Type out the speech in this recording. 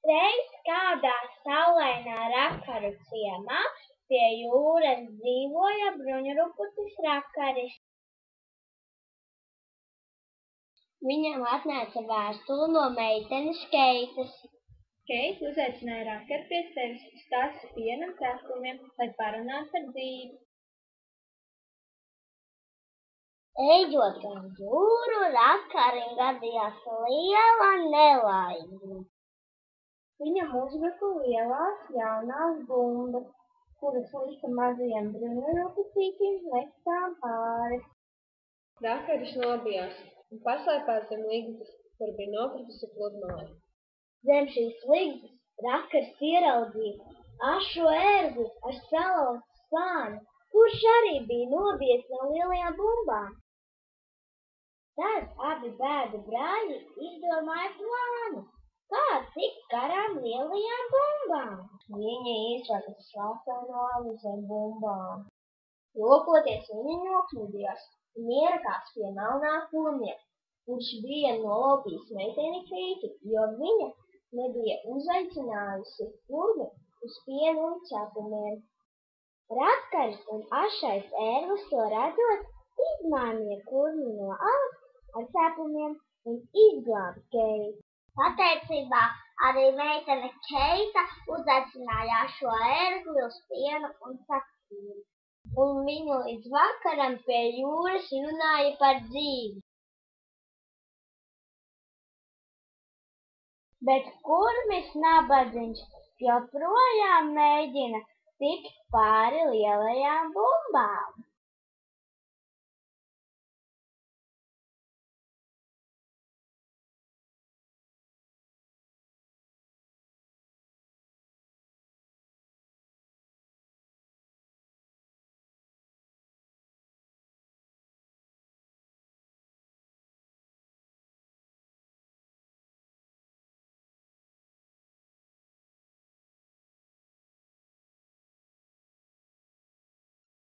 Reiz kādā saulainā Rakaru ciemā pie jūras dzīvoja bruņurupucis Rakaris. Viņam atnāca vēstule no meitenes Keitas. Keita uzaicināja Rakaru pie sevis uz tās piena cepumiem, lai parunātu par dzīvi. Ejot uz jūru, Rakarim gadījās liela nelaime. Viņam uzbruka lielās jaunās bumbas, kuras lika mazajiem bruņurupucītim lektām pāri. Rakaris nobijās un paslēpās zem ligzdas, kur bija nokritusi pludmalē. Zem šīs ligzdas Rakaris ieraudzīja ašo ērgli ar salauztu spāni, kurš arī bija nobijies no lielajām bumbām. Tad abi bēdu brāļi izdomāja plānu, kā tikt garām lielajām bumbām. Viņi izrada slapenu zem bumbām. Jokoties viņi nokļūdījās un ierakās pie melnā kurmja, kurš bija nolaupījis meiteni Keitu, jo viņa nebija uzaicinājusi kurmi uz pienu un cepumiem. Rakaris un ašais ērglis to redzot, izmainīja kurmi no alas ar cepumiem un izglāba Keitu. Pateicībā arī meitene Keita uzaicināja šo ērgli uz pienu un cepumiem, un viņi līdz vakaram pie jūras runāja par dzīvi. Bet kurmis nabadziņš joprojām mēģina tikt pāri lielajām bumbām.